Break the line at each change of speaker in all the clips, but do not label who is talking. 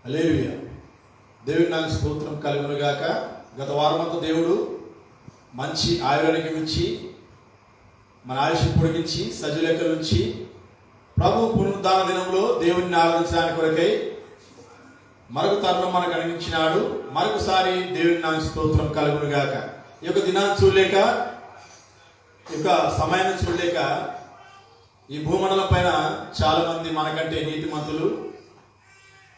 హల్లెలూయా. దేవుని నాకు స్తోత్రం కలుగును గాక. గత వారమంతా దేవుడు మంచి ఆరోగ్యం ఇచ్చి మన ఆయుష్ పొడిగించి సజీలెక్కల నుంచి ప్రభు పునరుద్ధాన దినంలో దేవుడిని ఆరాధించడానికి కొరకై మరొక తరుణం మనకు అనుగ్రహించినాడు. మరొకసారి దేవుని నాకు స్తోత్రం కలుగును గాక. ఈ యొక్క దినాన్ని చూడలేక, ఈ యొక్క సమయాన్ని చూడలేక ఈ భూమండలం పైన చాలా మంది మనకంటే నీతిమంతులు,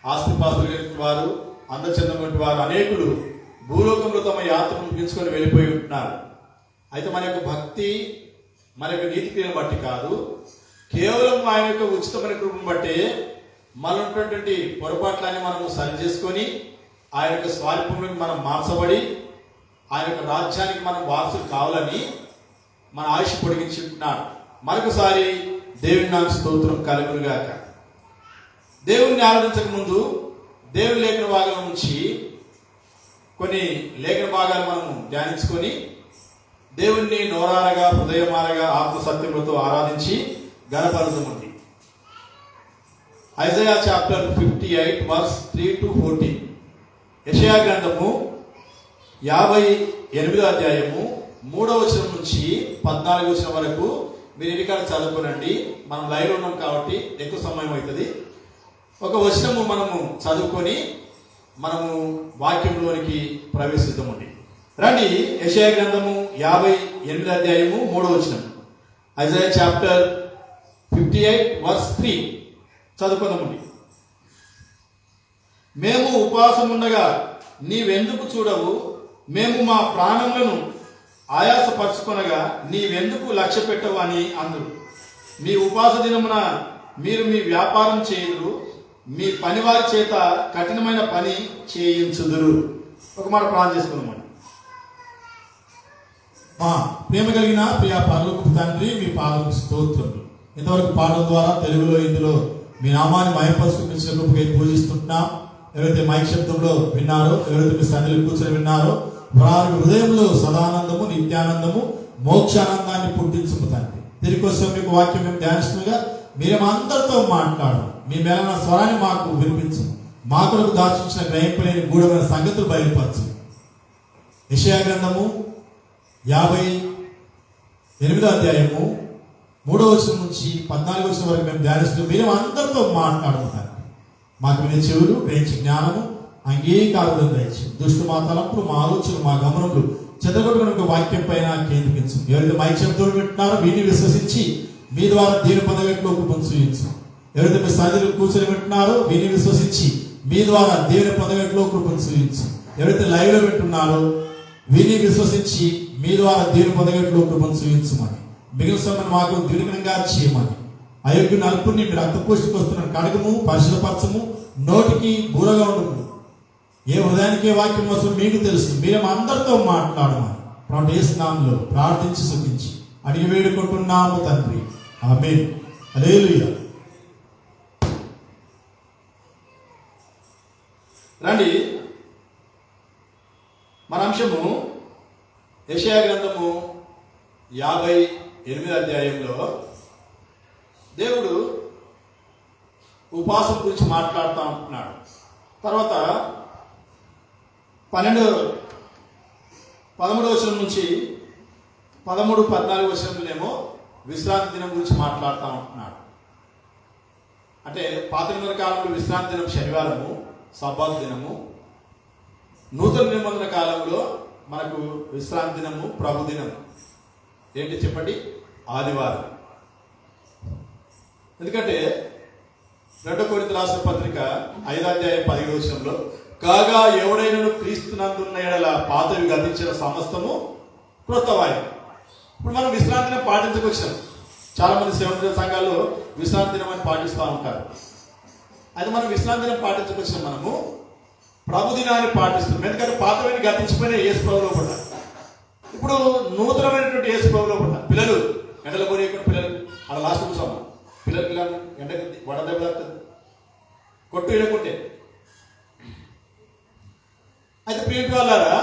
ఆస్తిపాస్తులు కలిగిన వారు, అందచందమైన వారు అనేకులు భూలోకంలో తమ యాత్రను ముగించుకొని వెళ్ళిపోయి ఉంటున్నారు. అయితే మన యొక్క భక్తి, మన యొక్క నీతి క్రియలను బట్టి కాదు, కేవలం ఆయన యొక్క ఉచితమైన కృపను బట్టి మనటువంటి పొరపాట్లని మనము సరి చేసుకొని ఆయన యొక్క స్వారూప్యంలోకి మనం మార్చబడి ఆయన యొక్క రాజ్యానికి మనం వారసులు కావాలని మన ఆయుష్ పొడిగించి ఉంటున్నాడు. మరొకసారి దేవుని నాకు స్తోత్రం కలుగును గాక. దేవుణ్ణి ఆరాధించక ముందు దేవుని లేఖన భాగాల నుంచి కొన్ని లేఖన భాగాలు మనం ధ్యానించుకొని దేవుణ్ణి నోరారగా, హృదయమారగా, ఆత్మ సత్యములతో ఆరాధించి గణపరుతుంది. Isaiah chapter 58 verse 3 to 14. యెషయా గ్రంథము 58వ అధ్యాయము 3వ వచనం నుంచి 14వ వచనం వరకు మీరు ఇక్కడ చదువుకోనండి. మనం లైవ్ ఉన్నాం కాబట్టి ఎక్కువ సమయం అవుతుంది. ఒక వచనము మనము చదువుకొని మనము వాక్యంలోనికి ప్రవేశిద్దామండి. రండి. యెషయా గ్రంథము 58వ అధ్యాయము 3వ వచనం. Isaiah chapter 58 verse 3 చదువుకుందామండి. మేము ఉపవాసం ఉండగా నీవెందుకు చూడవు? మేము మా ప్రాణములను ఆయాసపరచుకొనగా నీవెందుకు లక్ష్య పెట్టవు అని అందరు. మీ ఉపవాస దినమున మీరు మీ వ్యాపారం చేయుదురు, మీ పనివారి చేత కఠినమైన పని చేయించుదురు. ఒక మాట ప్రార్థన చేసుకుందామండి. ప్రేమ కలిగిన ప్రియ పరలోకపు తండ్రి, మీ పాదములకు స్తోత్రములు. ఇంతవరకు పాటల ద్వారా తెలుగులో, ఇందులో మీ నామాన్ని మహిమపరుచుకుని పూజిస్తుంటున్నాం. ఎవరైతే మైక్ శబ్దంలో విన్నారో, ఎవరైతే మీ సన్నిధిలో కూర్చొని విన్నారో, వారి హృదయంలో సదానందము, నిత్యానందము, మోక్షానందాన్ని పుట్టించుకు తండ్రి. దీని కోసం మీకు వాక్యం మేము ధ్యానిస్తుండగా మీరు మా అందరితో మాట్లాడు. మీ మేలన స్వరాన్ని మాకు వినిపించు. మా కొరకు దాచించిన గ్రహింపలేని గూఢమైన సంగతులు బయలుపరచు. యెషయా గ్రంథము 58వ అధ్యాయము 3వ వచనం నుంచి 14వ వచనం వరకు మేము ధ్యానిస్తూ మీరు అందరితో మాట్లాడుతున్నారు. మాకు వినే చెవులు, గ్రహించి జ్ఞానము, అంగీకారం గ్రహించి దుష్టు మా తలంపులు, మా ఆలోచనలు, మా గమనములు చెదగొట్టుకున్న వాక్యం పైన కేంద్రీకరించు. ఎవరైతే మైక్ శబ్దాలు వింటున్నారో వీటిని విశ్వసించి మీ ద్వారా దీని పదవిలోకి పంచుయించు. ఎవరైతే మీ సన్నిధిలో కూర్చొని వింటున్నారో వీటిని విశ్వసించి మీ ద్వారా దేవుని పదవిలోకి పంచుయించు. ఎవరైతే లైవ్ లో వింటున్నారో వీటిని విశ్వసించి మీ ద్వారా దేవుని పదవిలోకి పంచుయించమని, మిగిలిన సమయం మాకు దీర్ఘంగా చేయమని, అయోగ్యుని అల్పుని మీరు రక్తపోషికి వస్తున్న కడగము, పరిశుభ్రపరచము, నోటికి బూరగా ఉండము. ఏ హృదయానికి వాక్యం వస్తుందో మీకు తెలుసు. మీరు అందరితో మాట్లాడమని ప్రభువు యేసు నామములో ప్రార్థించి స్తుతించి అడిగి వేడుకుంటున్నాము తండ్రి. ఆమేన్. హల్లెలూయా. రండి. మన అంశము యెషయా గ్రంథము 58వ అధ్యాయంలో దేవుడు ఉపవాసం గురించి మాట్లాడుతూ ఉంటున్నాడు. తర్వాత 13వ వచనం నుంచి 13-14 వచనంలోనేమో విశ్రాంతి దినం గురించి మాట్లాడుతూ ఉంటున్నాడు. అంటే పాత నిబంధన కాలంలో విశ్రాంతి దినం శనివారము, సబ్బాతు దినము. నూతన నిబంధన కాలంలో మనకు విశ్రాంతి దినము, ప్రభు దినము ఏంటి చెప్పండి? ఆదివారం. ఎందుకంటే 2 కొరింథీయులకు రాసిన పత్రిక 5వ అధ్యాయం 15వ వచనంలో కాగా ఎవడైనను క్రీస్తునందున్న యెడల పాతవి గతించిన సమస్తము క్రొత్తవాయి. ఇప్పుడు మనం విశ్రాంతి దినం పాటించకొచ్చాం. చాలా మంది సేవకుల సంఘాల్లో విశ్రాంతి దినం అని పాటిస్తూ ఉంటారు. అయితే మనం విశ్రాంతి దినం పాటించకొచ్చాం. మనము ప్రభు దినాన్ని పాటిస్తున్నాం. ఎందుకంటే పాతవైన గతించిపోయిన యేసు ప్రభువులో పడ్డారు. ఇప్పుడు నూతనమైనటువంటి యేసు ప్రభువులో పడ్డారు. పిల్లలు ఎండల పోనీ పిల్లలు అలా లాస్ట్ కూర్చోమా, పిల్లలకి ఎండకి వడదెబ్బ తాకుతుంది, కొట్టు ఇడకుంటే. అయితే ప్రియుటి వాళ్ళారా,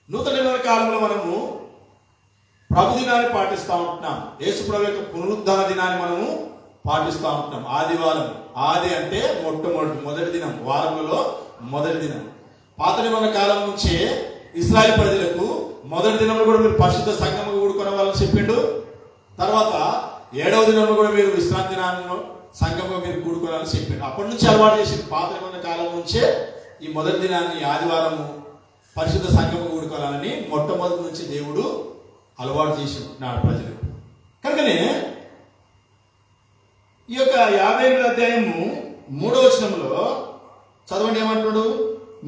నూతన నిబంధన కాలంలో మనము ప్రభు దినాన్ని పాటిస్తూ ఉంటున్నాం. యేసు ప్రభు యొక్క పునరుద్ధాన దినాన్ని మనము పాటిస్తూ ఉంటున్నాం. ఆదివారం, ఆది అంటే మొదటి దినం, వారంలో మొదటి దినం. పాత నిబంధన కాలం నుంచే ఇశ్రాయేలు ప్రజలకు మొదటి దినంలో కూడా మీరు పరిశుద్ధ సంఘముగా కూడుకునే వాళ్ళని చెప్పిండు. తర్వాత 7వ దినంలో కూడా మీరు విశ్రాంతి దినాన్ని సంఘంగా మీరు కూడుకోవాలని చెప్పిండు. అప్పటి నుంచి అలవాటు చేసిన పాత నిబంధన కాలం నుంచే ఈ మొదటి దినాన్ని ఆదివారము పరిశుద్ధ సంఘము కూడుకోవాలని మొట్టమొదటి నుంచి దేవుడు అలవాటు చేసి ఉంటున్నాడు ప్రజలకు. కనుకనే ఈ యొక్క 58వ అధ్యాయము 3వ వచనంలో చదవండి, ఏమంటున్నాడు?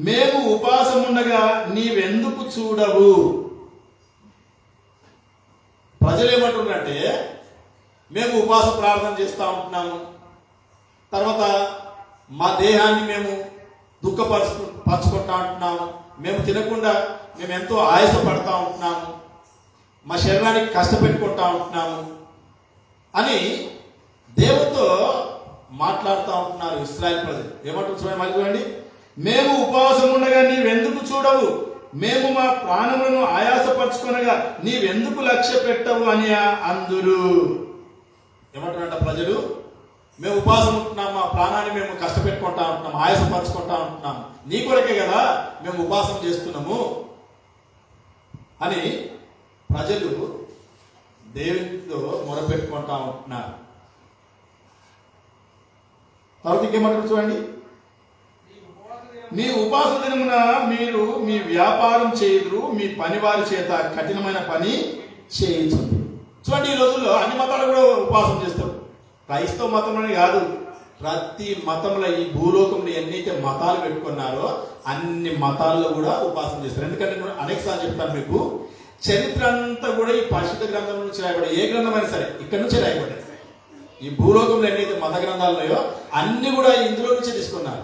మేము ఉపవాసం ఉండగా నీవెందుకు చూడవు. ప్రజలు ఏమంటున్నారంటే, మేము ఉపవాస ప్రార్థన చేస్తూ ఉంటున్నాము, తర్వాత మా దేహాన్ని మేము పరుచుకుంటా ఉంటున్నాము, మేము తినకుండా మేము ఎంతో ఆయాసపడతా ఉంటున్నాము, మా శరీరానికి కష్టపెట్టుకుంటా ఉంటున్నాము అని దేవుడితో మాట్లాడుతూ ఉంటున్నారు ఇశ్రాయేలు ప్రజలు. ఏమంటారు చూడండి, మళ్ళీ చూడండి. మేము ఉపవాసం ఉండగా నీవెందుకు చూడవు, మేము మా ప్రాణములను ఆయాసపరచుకొనగా నీవెందుకు లక్ష్య పెట్టవు అని అందురు. ఏమంటారంట ప్రజలు? మేము ఉపవాసం ఉంటున్నాం, మా ప్రాణాన్ని మేము కష్టపెట్టుకుంటా ఉంటున్నాం, ఆయాసపరచుకుంటా ఉంటున్నాం, నీ కొరకే కదా మేము ఉపవాసం చేస్తున్నాము అని ప్రజలు దేవునితో మొరపెట్టుకుంటా ఉంటున్నారు. తర్వాత ఇంకేమంటారు చూడండి. మీ ఉపవాస దినమున మీరు మీ వ్యాపారం చేయుదురు, మీ పని వారి చేత కఠినమైన పని చేయించండి. చూడండి, ఈ రోజుల్లో అన్ని మతాలు కూడా ఉపవాసం చేస్తారు. క్రైస్తవ మతంలోనే కాదు, ప్రతి మతంలో ఈ భూలోకంలో ఎన్నైతే మతాలు పెట్టుకున్నారో అన్ని మతాల్లో కూడా ఉపవాసం చేస్తారు. ఎందుకంటే నేను అనేక సార్లు చెప్తాను మీకు, చరిత్ర అంతా కూడా ఈ పరిశుద్ధ గ్రంథం నుంచి రాయబడి, ఏ గ్రంథమైనా సరే ఇక్కడ నుంచే రాయబడ్డాయి. ఈ భూలోకంలో ఎన్నైతే మత గ్రంథాలు ఉన్నాయో అన్ని కూడా ఇందులో నుంచే తీసుకున్నారు.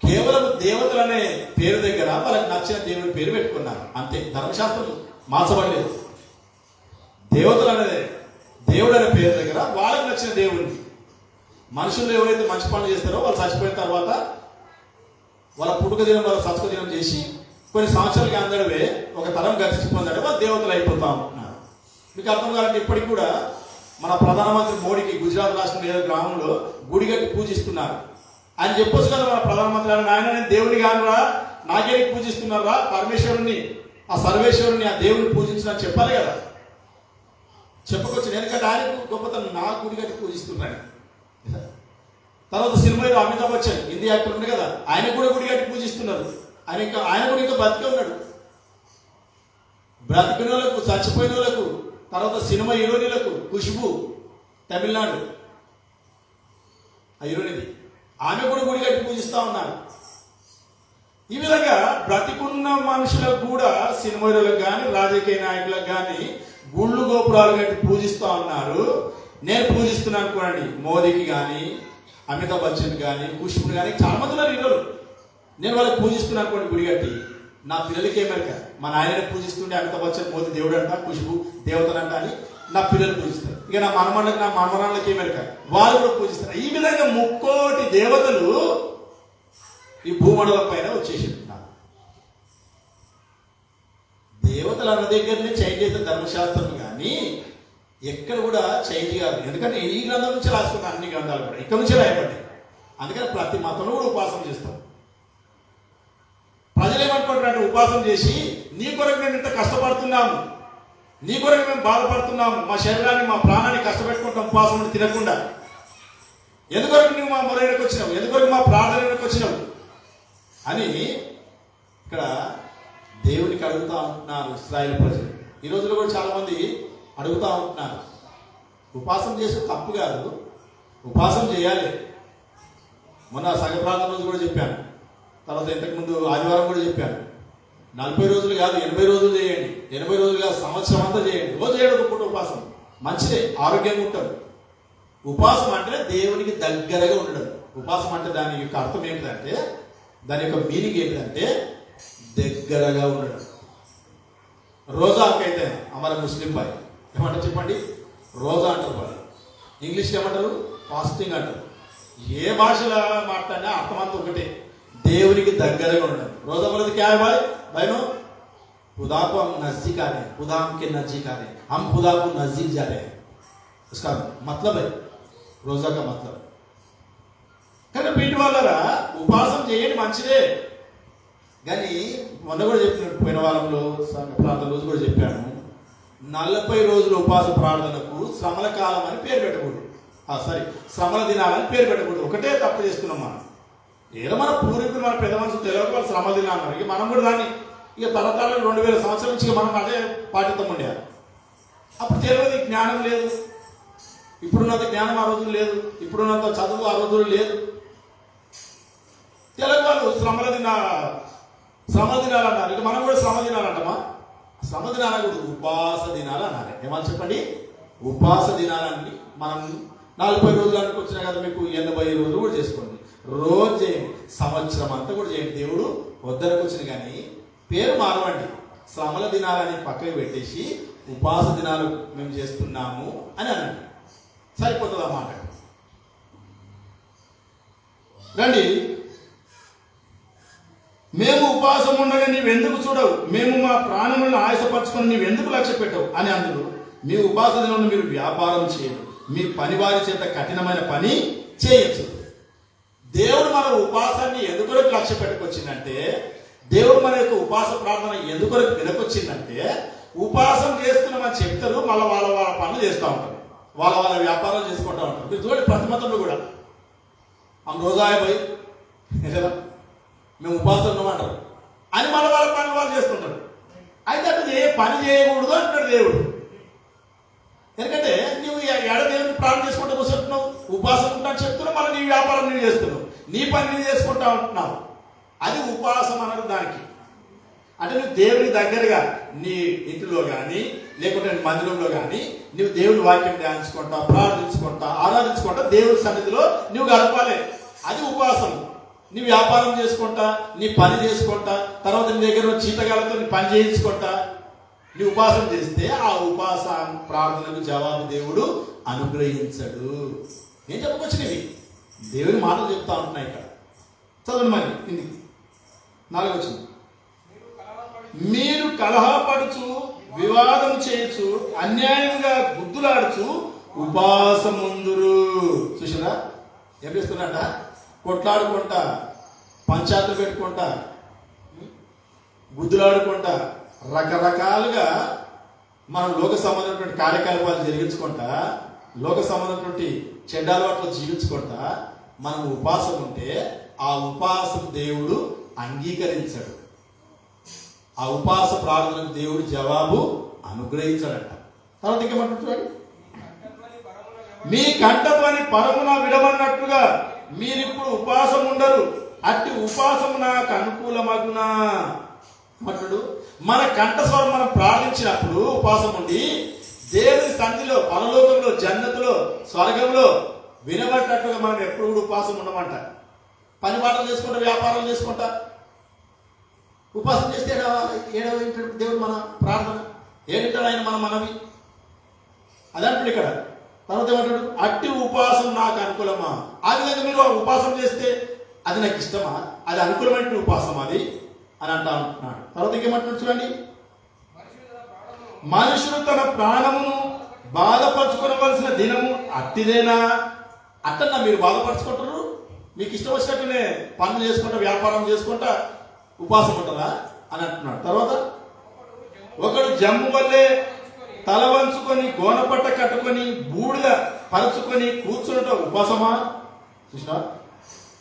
కేవలం దేవతలు అనే పేరు దగ్గర వాళ్ళకి నచ్చిన దేవుని పేరు పెట్టుకున్నారు, అంతే. ధర్మశాస్త్రం మార్చబడలేదు. దేవతలు అనేది దేవుడు అనే పేరు దగ్గర వాళ్ళకి నచ్చిన దేవుడిని, మనుషులు ఎవరైతే మంచి పనులు చేస్తారో వాళ్ళు చచ్చిపోయిన తర్వాత వాళ్ళ పుట్టుక దినం, వాళ్ళ సత్క దినం చేసి కొన్ని సంవత్సరాలకి అందడవే ఒక తరం గతించిపోతాడు, వాళ్ళు దేవతలు అయిపోతా ఉంటున్నారు. మీకు అర్థం కావాలంటే ఇప్పటికి కూడా మన ప్రధానమంత్రి మోడీకి గుజరాత్ రాష్ట్రం ఏదో గ్రామంలో గుడి కట్టి పూజిస్తున్నారు. ఆయన చెప్పొచ్చు కదా మన ప్రధానమంత్రి, ఆయన నేను దేవుని కానురా, నాకే పూజిస్తున్నారా, పరమేశ్వరుని, ఆ సర్వేశ్వరుని, ఆ దేవుని పూజించిన చెప్పాలి కదా. చెప్పుకోవచ్చు, ఎందుకంటే ఆయన గొప్పతనం, నా గుడి కట్టి పూజిస్తున్నాడు. తర్వాత cinema hero Amitabh Bachchan, Hindi actor ఉంది కదా, ఆయన కూడా గుడి కట్టి పూజిస్తున్నారు. ఆయన కూడా ఇంకా బతికే ఉన్నాడు. బ్రతికిన వాళ్ళకు, చచ్చిపోయిన వాళ్ళకు, తర్వాత సినిమా హీరోయిన్లకు, ఖుష్బు తమిళనాడు ఆ హీరోయిన్ది, ఆమె కూడా గుడి కట్టి పూజిస్తూ ఉన్నారు. ఈ విధంగా బ్రతికున్న మనుషులకు కూడా, సినిమా హీరోలకు కానీ రాజకీయ నాయకులకు కానీ గుళ్ళు గోపురాలు కట్టి పూజిస్తూ ఉన్నారు. నేను పూజిస్తున్నాను అనుకోండి, మోదీకి కానీ, అమితాబ్ బచ్చన్ కానీ, ఖుష్బుని కానీ, చాలా మంది ఉన్నారు హీరోలు. నేను వాళ్ళకి పూజిస్తున్నాను అనుకోండి గుడి కట్టి, నా పిల్లలకి ఏమరిక, మా నాయనని పూజిస్తుండే అమితాబ్ బచ్చన్ మోదీ దేవుడు అంట, ఖుష్బు దేవతలంట అని నా పిల్లలు పూజిస్తారు. ఇక నా మనమళ్ళకి, నా మనమరాళ్ళకి ఏమరిక, వాళ్ళు కూడా పూజిస్తారు. ఈ విధంగా 3 కోటి దేవతలు ఈ భూమండలం పైన వచ్చేసి ఉన్నారు. దేవతలు అన్న దగ్గరనే చేంజ్ అయితే ధర్మశాస్త్రం కానీ ఎక్కడ కూడా చేంజ్ కాదు. ఎందుకంటే ఈ గ్రంథం నుంచి రాసుకున్న అన్ని గ్రంథాలు కూడా ఇక్కడ నుంచే రాయబడ్డాయి. అందుకని ప్రతి మతంలో కూడా ఉపవాసం చేస్తాం. ప్రజలు ఏమనుకుంటారంటే, ఉపవాసం చేసి నీ కొరకు మేము ఇంత కష్టపడుతున్నాము, నీ కొరకు మేము బాధపడుతున్నాము, మా శరీరాన్ని, మా ప్రాణాన్ని కష్టపెట్టుకుంటాం ఉపవాసం తినకుండా, ఎందుకొరకు నువ్వు మా మొరైనకు వచ్చినావు, ఎందుకొరకు మా ప్రార్థనకు వచ్చినావు అని ఇక్కడ దేవునికి అడుగుతూ ఉంటున్నారు ఇశ్రాయేలు ప్రజలు. ఈ రోజుల్లో కూడా చాలా మంది అడుగుతూ ఉంటున్నారు. ఉపవాసం చేసే తప్పు కాదు, ఉపవాసం చేయాలి. మొన్న సంఘ ప్రార్థన రోజు కూడా చెప్పాను, తర్వాత ఇంతకుముందు ఆదివారం కూడా చెప్పాను. 40 రోజులు కాదు, 80 రోజులు చేయండి. 80 రోజులు కాదు, సంవత్సరం అంతా చేయండి. రోజు చేయడం ఒక పూట ఉపవాసం మంచిదే, ఆరోగ్యంగా ఉంటాడు. ఉపవాసం అంటే దేవునికి దగ్గరగా ఉండడం. ఉపవాసం అంటే దాని యొక్క అర్థం ఏమిటంటే, దాని యొక్క మీనింగ్ ఏమిటంటే దగ్గరగా ఉండడం. రోజా అయితే అమర ముస్లిం భాయ్ ఏమంటారు చెప్పండి? రోజా అంటారు వాళ్ళు. ఇంగ్లీష్లో ఏమంటారు? ఫాస్టింగ్ అంటారు. ఏ భాషలో మాట్లాడినా అర్థమంతా ఒకటే, దేవునికి దగ్గరగా ఉండడం. రోజా बोले क्या है भाई बहनों, खुदा को हम नजदीक आ रहे हैं, खुदा हम के नजदीक आ रहे हैं, हम खुदा को नजदीक जा रहे हैं. उसका मतलब है రోజా का मतलब కానీ పీటి వాళ్ళరా ఉపవాసం చేయండి మంచిదే. కానీ మొన్న కూడా చెప్పినట్టు పోయిన వారంలో ప్రార్థన రోజు కూడా చెప్పాను, 40 రోజుల ఉపవాస ప్రార్థనకు శ్రమల కాలం అని పేరు పెట్టకూడదు. శ్రమల దినాలని పేరు పెట్టకూడదు. ఒకటే తప్పు చేస్తున్నాం మనం. ఏదో మన పూర్వీకులు మన పెద్ద మనుషులు తెలియక వాళ్ళు శ్రమల దినాలు అన్నారు. ఇక మనం కూడా దాన్ని ఇక తరతరాలు 2000 సంవత్సరాల నుంచి మనం అదే పాటితం ఉండేది. అప్పుడు తెలియదు, జ్ఞానం లేదు. ఇప్పుడున్నంత జ్ఞానం ఆ రోజులు లేదు, ఇప్పుడున్నంత చదువు ఆ రోజులు లేదు. తెలుగు వాళ్ళు శ్రమల దినాలు అన్నారు. ఇక మనం కూడా శ్రమ దినాలు అంటామా? శ్రమ దినాలు కూడా ఉపవాస దినాలు అన్నారు. ఏమని చెప్పండి? ఉపవాస దినాలన్నీ మనం 40 రోజులు అనుకొచ్చినా కదా, మీకు 80 రోజులు కూడా చేసుకోండి. రోజు చేయండి, సంవత్సరం అంతా కూడా చేయండి. దేవుడు వద్దరకు వచ్చింది. కానీ పేరు మారవండి. శ్రమల దినాలని పక్కకి పెట్టేసి ఉపవాస దినాలు మేము చేస్తున్నాము అని అనండి. సరిపోతుంది అన్నమాట. రండి, మేము ఉపవాసం ఉండగా నీవెందుకు చూడవు, మేము మా ప్రాణములను ఆయాసపరచుకొని నీవెందుకు లక్ష్య పెట్టవు అని అందరూ. మీ ఉపవాస దినంలో మీరు వ్యాపారం చేయరు, మీ పని వారి చేత కఠినమైన పని చేయొచ్చు. దేవుడు మన ఉపవాసాన్ని ఎందుకొరకు లక్ష్య పెట్టుకొచ్చిందంటే, దేవుడు మన యొక్క ఉపవాస ప్రార్థన ఎందుకొరకు వెనకొచ్చిందంటే, ఉపవాసం చేస్తున్నామని చెప్తారు, మళ్ళీ వాళ్ళ పనులు చేస్తూ ఉంటారు, వాళ్ళ వ్యాపారాలు చేసుకుంటూ ఉంటారు. మీరు చూడండి, ప్రతి మతంలో కూడా రోజాయ పోయి మేము ఉపవాసం ఉన్నామంటారు అని వాళ్ళ పనులు వాళ్ళు చేస్తుంటారు. అయితే అటు పని చేయకూడదు అంటాడు దేవుడు. ఎందుకంటే నువ్వు ఎడ దేవుడిని ప్రార్థన చేసుకుంటూ కూర్చుంటున్నావు, ఉపవాసం ఉంటాను చెప్తున్నావు, మళ్ళీ నీ వ్యాపారం నువ్వు చేస్తున్నావు, నీ పని నువ్వు చేసుకుంటా ఉంటున్నావు. అది ఉపవాసం అన్నది. దానికి అంటే నువ్వు దేవుడి దగ్గరగా నీ ఇంటిలో కానీ లేకుంటే మందిరంలో కానీ నువ్వు దేవుడి వాక్యం ధ్యానించుకుంటా, ప్రార్థించుకుంటా, ఆరాధించుకుంటా, దేవుడి సన్నిధిలో నువ్వు గడపాలి. అది ఉపవాసం. నీ వ్యాపారం చేసుకుంటా, నీ పని చేసుకుంటా, తర్వాత నీ దగ్గర చీతగాలతో నీ పని చేయించుకుంటా నీ ఉపవాసం చేస్తే ఆ ఉపవాస ప్రార్థనకు జవాబు దేవుడు అనుగ్రహించడు. నేను చెప్పుకొచ్చినవి దేవుని మాటలు చెప్తా ఉంటున్నాయి ఇక్కడ. చదవండి మరి ఇందుకు 4వ వచనం. మీరు కలహపడుచు, వివాదం చేయొచ్చు, అన్యాయంగా గుద్దులాడుచు ఉపవాసముందురు. చూసారా ఏం చేస్తున్నాడ? కొట్లాడుకుంటా, పంచాయతీలు పెట్టుకుంటా, గుద్దులాడుకుంటా, రకరకాలుగా మనం లోక సంబంధమైనటువంటి కార్యకలాపాలు జరిగించుకుంటా, లోక సంబంధమైనటువంటి చెడ్డ అలవాట్లు జీవించుకుంటా మనం ఉపవాసం ఉంటే ఆ ఉపవాసం దేవుడు అంగీకరించాడు. ఆ ఉపవాస ప్రార్థనకు దేవుడు జవాబు అనుగ్రహించాడట. తర్వాత ఇంకేమంటున్నాడు? మీ కంఠధ్వని పరమున విడమన్నట్టుగా మీరిప్పుడు ఉపవాసం ఉండరు, అట్టి ఉపవాసం నాకు అనుకూలమగునా అంటాడు. మన కంఠస్వరం మనం ప్రార్థించినప్పుడు ఉపవాసం ఉండి దేవుని సన్నిధిలో, పరలోకంలో, జన్నతులో, స్వర్గంలో వినబడినట్టుగా మనం ఎప్పుడు కూడా ఉపవాసం ఉండమంట. పని పాటలు చేసుకుంటా, వ్యాపారం చేసుకుంటా ఉపవాసం చేస్తే ఏడవ దేవుడు మన ప్రార్థన ఏమిటాడు? ఆయన మన మనవి అదంటాడు ఇక్కడ. తర్వాత ఏమంటాడు? అట్టి ఉపవాసం నాకు అనుకూలమా. ఆ విధంగా మీరు ఉపవాసం చేస్తే అది నాకు ఇష్టమా, అది అనుకూలమైన ఉపవాసం అది అని అంటున్నాడు. తర్వాత ఇంకేమంటున్నాడు చూడండి. మనుషులు తన ప్రాణమును బాధపరచుకోవలసిన దినము అట్టిదేనా? అట్టన్నా మీరు బాధపరచుకుంటారు? మీకు ఇష్టం వచ్చినట్టునే పనులు చేసుకుంటా, వ్యాపారం చేసుకుంటా ఉపవాసం ఉంటారా అని అంటున్నాడు. తర్వాత ఒకడు జమ్ము వల్లే తల వంచుకొని, గోనపట్ట కట్టుకొని, బూడిద పరుచుకొని కూర్చుంట ఉపవాసమా? చూసినా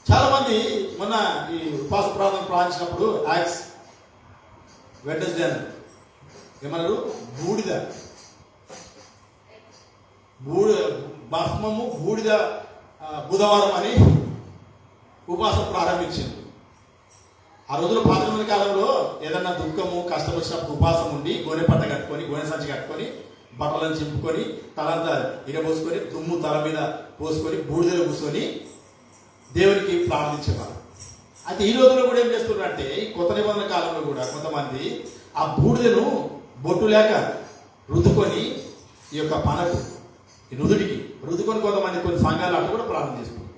చాలా మంది మొన్న ఈ ఉపవాస ప్రార్థన ప్రారంభించినప్పుడు యాక్స్ వెడ్నెస్డే ఏమన్నారు? భస్మము బూడిద బుధవారం అని ఉపవాసం ప్రారంభించింది. ఆ రోజుల్లో పాతమైన కాలంలో ఏదన్నా దుఃఖము, కష్టం వచ్చినప్పుడు ఉపవాసం ఉండి గోనె పట్ట కట్టుకొని, గోనె సంచి కట్టుకొని, బట్టలను చింపుకొని, తలంతా ఇరబోసుకొని, దుమ్ము తల మీద పోసుకొని, బూడిదలో కూర్చొని దేవునికి ప్రార్థించేవారు. అయితే ఈ రోజుల్లో కూడా ఏం చేస్తున్నారంటే, ఈ కొత్త నిబంధన కాలంలో కూడా కొంతమంది ఆ బూడిదను బొట్టు లేక రుద్దుకొని, ఈ యొక్క పనకు ఈ నుదుడికి రుద్దుకొని కొంతమంది కొన్ని సంఘాలు అట్లా కూడా ప్రార్థన చేస్తున్నారు.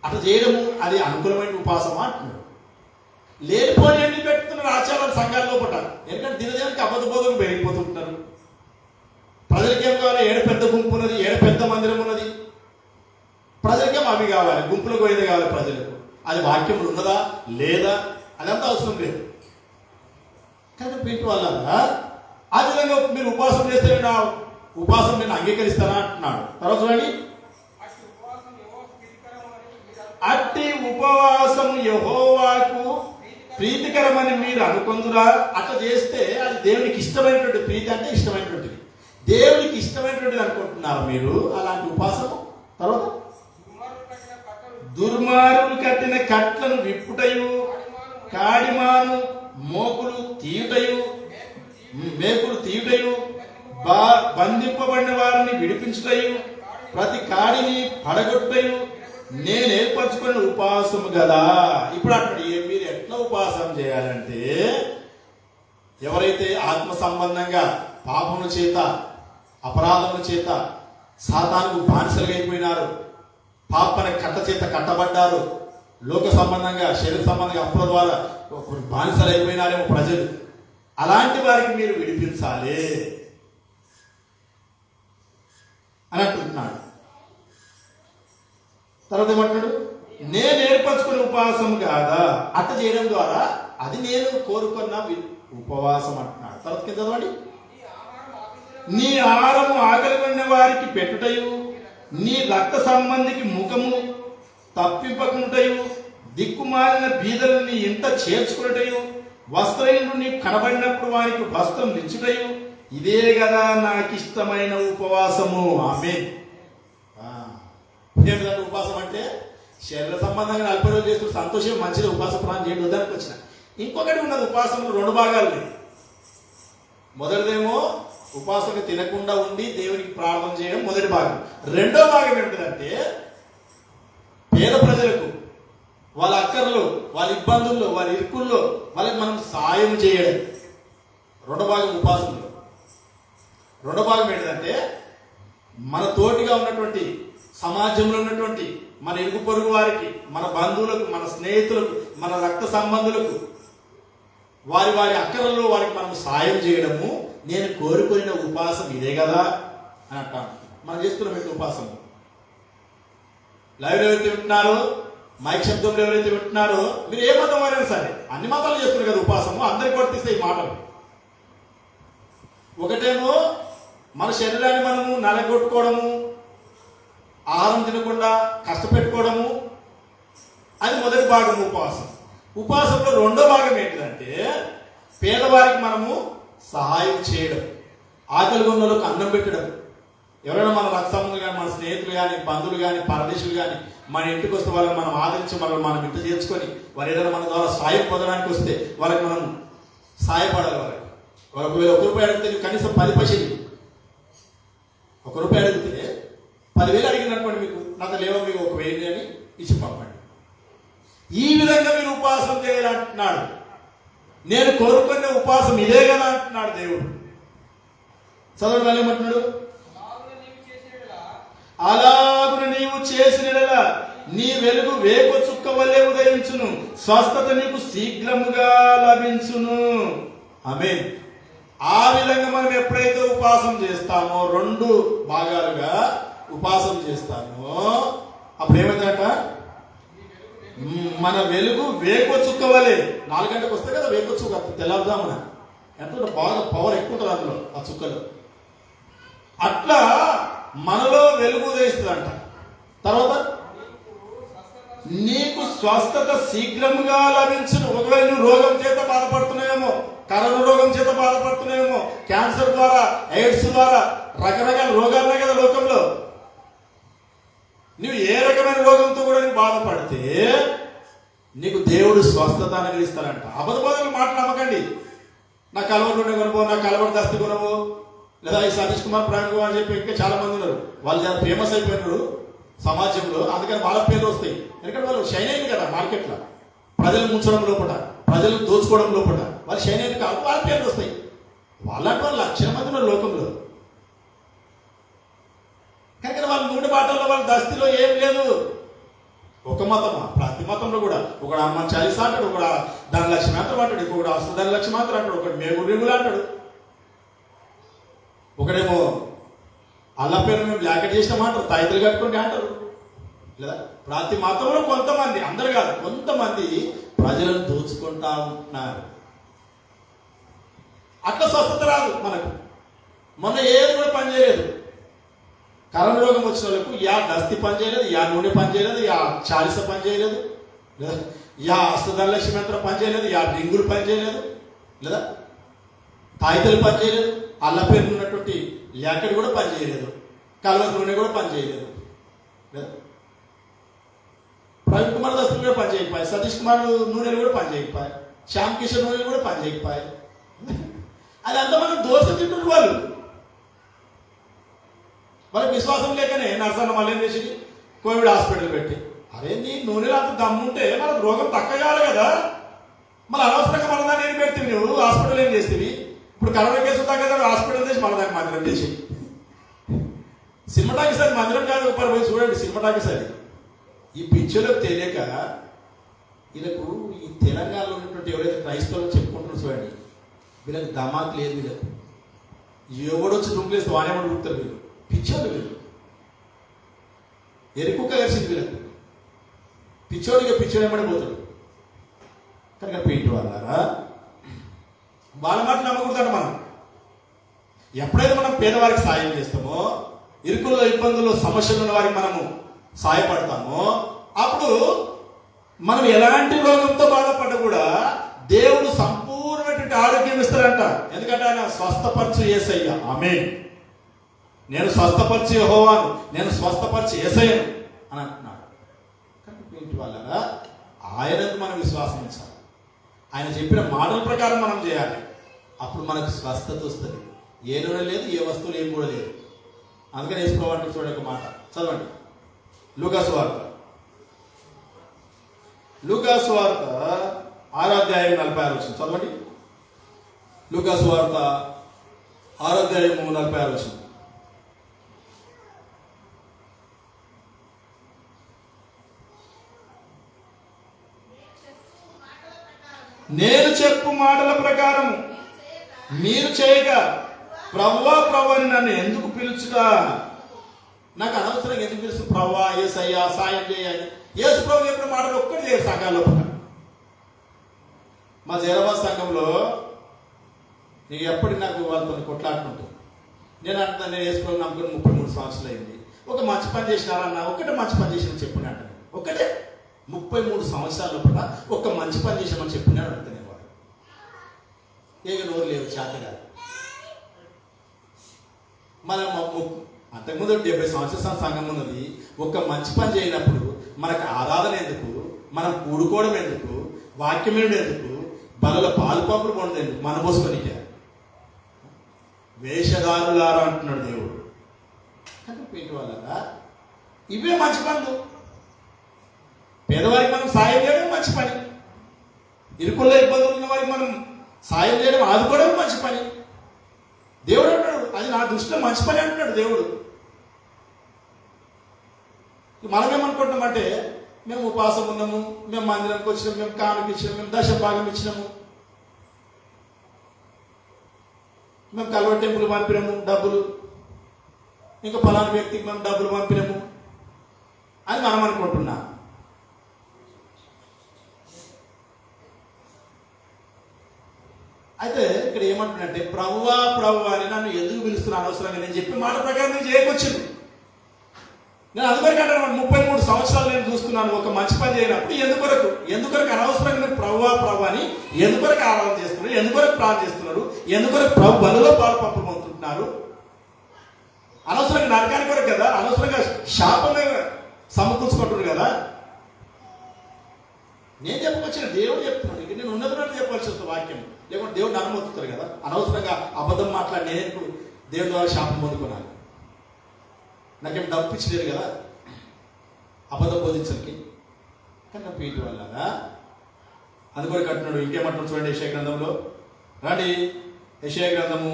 అట్లా చేయడము అది అనుకూలమైన ఉపవాసమా అంటున్నారు. లేనిపోని ఎన్ని పెట్టుతున్నారు ఆచారాలు సంఘాల లోపల. ఎందుకంటే దినదినానికి అబద్ధ బోధనలు పెరిగిపోతుంటారు. ప్రజలకి ఏం కావాలి? ఏడ పెద్ద గుంపు ఉన్నది, ఏడ పెద్ద మందిరం ఉన్నది, ప్రజలకేం అవి కావాలి, గుంపులకు పోయేది కావాలి ప్రజలకు. అది వాక్యములు ఉన్నదా లేదా అదంతా అవసరం లేదు. కానీ ప్రీతి వల్ల ఆ విధంగా మీరు ఉపవాసం చేస్తే నా ఉపవాసం నేను అంగీకరిస్తానా అంటున్నాడు. తర్వాత చూడండి, అట్టి ఉపవాసము యెహోవాకు ప్రీతికరమని మీరు అనుకుందురా. అట్లా చేస్తే అది దేవునికి ఇష్టమైనటువంటి ప్రీతి, అంటే ఇష్టమైనటువంటిది, దేవునికి ఇష్టమైనటువంటిది అనుకుంటున్నారు మీరు అలాంటి ఉపవాసము. తర్వాత దుర్మార్గులు కట్టిన కట్లను విప్పుటయు, కాడిమాను మేకులు తీయుటయు, బంధింపబడిన వారిని విడిపించుటయు, ప్రతి కాడిని పడగొట్టయు నేను ఏర్పరచుకున్న ఉపవాసము కదా. ఇప్పుడు అక్కడ మీరు ఎట్లా ఉపవాసం చేయాలంటే, ఎవరైతే ఆత్మ సంబంధంగా పాపముల చేత అపరాధముల చేత సాతానుకు బానిసలుగా అయిపోయినారు, పాపన కట్ట చేత కట్టబడ్డారు, లోక సంబంధంగా శరీర సంబంధంగా అప్పుల ద్వారా బానిసలు అయిపోయినారేమో ప్రజలు, అలాంటి వారికి మీరు విడిపించాలి అని అంటున్నాడు. తర్వాత ఏమంటున్నాడు? నేను ఏర్పరచుకునే ఉపవాసం కాదా. అట్ట చేయడం ద్వారా అది నేను కోరుకున్న ఉపవాసం అంటున్నాడు. తర్వాత కింద చదవండి, నీ ఆహారము ఆకలిగొన్న వారికి పెట్టుటయు, నీ రక్త సంబంధికి ముఖము తప్పింపకుంటయు, దిక్కుమాలిన బీదలను నీ ఇంట చేర్చుకున్నటయు, వస్త్రహీనుడు నీకు కనబడినప్పుడు వారికి వస్త్రం ఇచ్చుటయు, ఇదే కదా నాకు ఇష్టమైన ఉపవాసము. ఆమేన్. ఏమిటంటే ఉపవాసం అంటే శరీర సంబంధంగా 40 రోజులు చేస్తూ సంతోషం మంచిది, ఉపవాస ప్రాణం చేయడం వద్దానికి వచ్చిన. ఇంకొకటి ఉన్నది, ఉపవాసంలో 2 భాగాలు ఉన్నాయి. మొదటిదేమో ఉపవాసం తినకుండా ఉండి దేవునికి ప్రార్థన చేయడం మొదటి భాగం. రెండో భాగం ఏమిటంటే పేద ప్రజలకు వాళ్ళ అక్కర్లు, వాళ్ళ ఇబ్బందుల్లో, వాళ్ళ ఇరుకుల్లో వాళ్ళకి మనం సాయం చేయడం. రెండో భాగం ఉపవాసంలో. రెండో భాగం ఏంటంటే మన తోటిగా ఉన్నటువంటి సమాజంలో ఉన్నటువంటి మన ఇరుగు పొరుగు వారికి, మన బంధువులకు, మన స్నేహితులకు, మన రక్త సంబంధులకు, వారి అక్కరల్లో వారికి మనం సాయం చేయడము నేను కోరుకున్న ఉపవాసం ఇదే కదా అని అంటాను. మనం చేస్తున్నాం ఏంటి ఉపవాసం? లైవ్ ఎవరైతే వింటున్నారో, మైక్ శబ్దంలో ఎవరైతే వింటున్నారో, మీరు ఏ మతం వారైనా సరే, అన్ని మతాలు చేస్తున్నారు కదా ఉపవాసము. అందరికి వర్తిస్తాయి ఈ మాటలు. ఒకటేమో మన శరీరాన్ని మనము నలగొట్టుకోవడము, ఆహారం తినకుండా కష్టపెట్టుకోవడము, అది మొదటి భాగం ఉపవాసం. ఉపవాసంలో రెండో భాగం ఏంటంటే పేదవారికి మనము సహాయం చేయడం, ఆకలి ఉన్నోళ్ళకు అన్నం పెట్టడం. ఎవరైనా మన రక్త సంబంధులు కానీ, మన స్నేహితులు కానీ, బంధువులు కానీ, పరదేశులు కానీ మన ఇంటికి వస్తే వాళ్ళని మనం ఆదరించి వాళ్ళని మనం ఇంటి చేర్చుకొని వారు ఏదైనా మన ద్వారా సాయం పొందడానికి వస్తే వాళ్ళకి మనం సాయపడాలి. వాళ్ళకి ఒకవేళ ₹1 అడిగితే నువ్వు కనీసం 10 పైసలు, ₹1 అడిగితే 10,000 అడిగినటువంటి మీకు నాతో లేవో మీకు 1,000 అని ఇచ్చి పంపండి. ఈ విధంగా మీరు ఉపవాసం చేయాలంటున్నాడు. నేను కోరుకునే ఉపవాసం ఇదే కదా అంటున్నాడు దేవుడు. చదవడం వల్ల ఏమంటున్నాడు? అలాగున నీవు చేసిన నీ వెలుగు వేకు చుక్క వల్లే ఉదయించును, స్వస్థత నీకు శీఘ్రముగా లభించును. ఆమేన్. ఆ విధంగా మనం ఎప్పుడైతే ఉపవాసం చేస్తామో, 2 భాగాలుగా ఉపవాసం చేస్తామో, అప్పుడు ఏమైందట? మన వెలుగు వేకు చుక్క వలె. 4 గంటలకు వస్తే కదా వేకు చుక్క, తెల్లవారుజామున ఎంత బాగా పవర్ ఎక్కువ ఉంటుంది అందులో, ఆ చుక్కలు. అట్లా మనలో వెలుగు ఉదయిస్తుందంట. తర్వాత నీకు స్వస్థత శీఘ్రముగా లభించును. ఒకవేళ నువ్వు రోగం చేత బాధపడుతున్నాయేమో, కరోనా రోగం చేత బాధపడుతున్నాయేమో, క్యాన్సర్ ద్వారా, ఎయిడ్స్ ద్వారా, రకరకాల రోగాలున్నాయి కదా లోకంలో. నువ్వు ఏ రకమైన రోగంతో కూడా నువ్వు బాధపడితే నీకు దేవుడు స్వస్థత అనుగ్రహిస్తాడంట. అబద్ధ మాటలు నమ్మకండి. నా కలవరు నుండి కొనబో, నా కలవరు దస్తి కొనబో, లేదా ఈ సతీష్ కుమార్, ప్రవీణ్ కుమార్ అని చెప్పి ఇంకా చాలా మంది ఉన్నారు. వాళ్ళు చాలా ఫేమస్ అయిపోయినారు సమాజంలో, అందుకని వాళ్ళ పేర్లు వస్తాయి. ఎందుకంటే వాళ్ళు షైన్ అయింది కదా మార్కెట్లో, ప్రజలు ముంచడం లోపల, ప్రజలు దోచుకోవడం లోపల వాళ్ళు షైన్ అయింది కాబట్టి వాళ్ళ పేర్లు వస్తాయి. వాళ్ళంటే వాళ్ళు 1,00,000 మంది ఉన్నారు లోకంలో. కానీ వాళ్ళ నూనె బాటల్లో వాళ్ళ దస్తిలో ఏం లేదు. ఒక మతమా? ప్రతి మతంలో కూడా ఒకడు హనుమాన్ చాలీసా అంటాడు, ఒకడు ధనలక్ష్మి మాత్రం అంటాడు, ఇంకొకడు అష్టధనలక్ష్మి మాత్రం అంటాడు, ఒకడు మేగుడు రేగులు అంటాడు, ఒకడేమో అల్ల పేరు మేము జాకెట్ చేసినాం అంటారు, తాయితలు కట్టుకుంటే అంటారు. లేదా ప్రతి మతంలో కొంతమంది, అందరు కాదు, కొంతమంది ప్రజలను దోచుకుంటా ఉంటున్నారు. అట్లా స్వస్థత రాదు మనకు. మొన్న ఏది కూడా పనిచేయలేదు. కరోనా రోగం వచ్చిన వాళ్ళకు యా దస్తి పని చేయలేదు, యా నూనె పని చేయలేదు, యా చాలిస పని చేయలేదు, లేదా యా అష్టదలక్ష్మి యంత్రం పని చేయలేదు, యా రింగులు పని చేయలేదు, లేదా తాయితలు పని చేయలేదు, అల్ల పేరు ఉన్నటువంటి జాకెట్ కూడా పని చేయలేదు, కలవ నూనె కూడా పని చేయలేదు, లేదా ప్రవీణ్ కుమార్ దస్తులు కూడా పని చేయకపోయి, సతీష్ కుమార్ నూనెలు కూడా పని చేయకపోయి, శ్యామ్ కిషోర్ నూనెలు కూడా పని చేయకపోయి. అదంతా మనం దోష తింటున్నారు. వాళ్ళకి విశ్వాసం లేకనే నర్సన్న మళ్ళీ ఏం చేసి కోవిడ్ హాస్పిటల్ పెట్టి, అరే నీ నూనెలు అంత దమ్ముంటే మనకు రోగం తక్కువ కావాలి కదా, మళ్ళీ అనవసరంగా మన దాన్ని ఏం పెడితే నువ్వు హాస్పిటల్ ఏం చేస్తేవి. ఇప్పుడు కరోనా కేసు తగ్గదా హాస్పిటల్ చేసి మన దాన్ని మందిరం చేసి, సినిమా టాకీస్ అది మందిరం కాదు. ఒకసారి పోయి చూడండి సినిమా టాకీస్ అది. ఈ పిక్చర్లకు తెలియక వీళ్ళకు ఈ తెలంగాణలో ఉన్నటువంటి ఎవరైతే క్రైస్తవులు చెప్పుకుంటారో చూడండి, వీళ్ళకి దమాక్ లేదు. వీళ్ళకు ఎవడొచ్చి దుంకులేస్తే వానేమని దుంకుతారు. వీళ్ళు పిచ్చోడు, వీళ్ళు ఎరుకుక్క కలిసింది వీళ్ళకు. పిచ్చోడిగా పిచ్చోడు ఏమని పోతాడు. కనుక పెయింట్ వాళ్ళారా వాళ్ళ మాట నమ్మకూడదంట. మనం ఎప్పుడైతే మనం పేదవారికి సాయం చేస్తామో, ఇరుకుల్లో ఇబ్బందుల్లో సమస్యలు ఉన్న వారికి మనము సాయపడతామో, అప్పుడు మనం ఎలాంటి రోగంతో బాధపడ్డా కూడా దేవుడు సంపూర్ణమైనటువంటి ఆరోగ్యం ఇస్తాడంట. ఎందుకంటే ఆయన స్వస్థపరిచి యేసయ్య. ఆమేన్. నేను స్వస్థపరిచి యెహోవాను, నేను స్వస్థపరిచి యేసయ్యను అని అంటున్నాడు. కనుక ఏంటి వాళ్ళరా, ఆయనకు మనం విశ్వాసం ఉంచాలి. ఆయన చెప్పిన మాటల ప్రకారం మనం చేయాలి. అప్పుడు మనకు స్వస్థత వస్తుంది. ఏ నూనె లేదు, ఏ వస్తువులు ఏం కూడా లేదు. అందుకని వేసుకోవాలంటే చూడండి ఒక మాట చదవండి. లూకాసు వార్త 6వ అధ్యాయం 46 వచనం చదవండి. లూకాసు వార్త 6వ అధ్యాయం 46 వచనం. నేను చెప్పు మాటల ప్రకారం మీరు చేయగా ప్రభువా ప్రభువా అని నన్ను ఎందుకు పిలుచుగా. నాకు అనవసరంగా ఎందుకు పిలుచు ప్రభువా, యేసయ్యా సాయం చేయాలి. యేసు ప్రభు చెప్పిన మాటలు ఒక్కటి లేదు సంఘాల్లో. మా జైరాబాద్ సంఘంలో నీకు ఎప్పటికి నాకు వాళ్ళతో కొట్లాడుకుంటుంది. నేను అంటున్నాను, నేను యేసు ప్రభు నమ్ముకుని 33 సంవత్సరాలు అయింది. ఒక మంచి పని చేసినారన్న, ఒకటే మంచి పని చేసిన చెప్పిన అంటాను. ఒకటే 33 సంవత్సరాల లోపల ఒక మంచి పని చేసామని చెప్పినాడు అడుగుతానే వాడు. ఏక నోరు లేవు, చేత కాదు. మనం అంతకుముందు 70 సంవత్సరాల సంఘం ఉన్నది. ఒక మంచి పని చేయనప్పుడు మనకు ఆరాధన ఎందుకు, మనం కూడుకోవడం ఎందుకు, వాక్యం ఎందుకు, బలలో పాలు పంపులు పొందదు ఎందుకు, మన పోసుకొని వేషధారులారా అంటున్నాడు దేవుడు. కానీ పేట వాళ్ళరా ఇవే మంచి పనులు. పేదవారికి మనం సాయం చేయడం మంచి పని, ఇరుకుల్లో ఇబ్బందులు ఉన్న వారికి మనం సాయం చేయడం, ఆదుకోవడం మంచి పని. దేవుడు అంటాడు అది నా దృష్టిలో మంచి పని అంటున్నాడు దేవుడు. మనమేమనుకుంటున్నామంటే మేము ఉపవాసం ఉన్నాము, మేము మందిరానికి వచ్చినాము, మేము కానుక ఇచ్చినాము, మేము దశ భాగం ఇచ్చినాము, మేము కల్వర్ టెంపుల్ పంపినాము డబ్బులు, ఇంకా ఫలానా వ్యక్తికి మేము డబ్బులు పంపినాము అని మనం అనుకుంటున్నాం. అయితే ఇక్కడ ఏమంటున్నట్టే ప్రభువా ప్రభువా అని నన్ను ఎందుకు పిలుస్తున్నా అనవసరంగా. నేను చెప్పిన మాట ప్రకారం నేను చేయకొచ్చింది. నేను అందువరకు అంటాను, 33 సంవత్సరాలు నేను చూస్తున్నాను ఒక మంచి పని చేయనప్పుడు ఎందుకొరకు అనవసరంగా మీరు ప్రభువా ప్రభు అని ఎందుకొరకు ఆరాధన చేస్తున్నారు, ఎందుకొరకు ప్రార్థన చేస్తున్నారు, ఎందుకొరకు ప్రభు బలలో పాలు పంపులు పొందుతున్నారు. అనవసరంగా నరకానికి కొరకు కదా, అనవసరంగా శాపమే సమకూర్చుకుంటున్నారు కదా. నేను చెప్పొచ్చిన దేవుడు చెప్తున్నాడు. ఇక నేను ఉన్నదన్నట్టు చెప్పాల్సి వస్తుంది వాక్యం, లేకుంటే దేవుడు అనుమతిస్తారు కదా. అనవసరంగా అబద్ధం మాట్లాడి నేను దేవుడి ద్వారా శాపం పొందుకున్నాను. నాకేం డబ్బు ఇచ్చలేదు కదా అబద్ధం బోధించడానికి. కానీ నా పీటి వల్ల అందుకొని కట్టినాడు. ఇంకేమంటున్నాడు చూడండి యెషయా గ్రంథంలో. రండి యెషయా గ్రంథము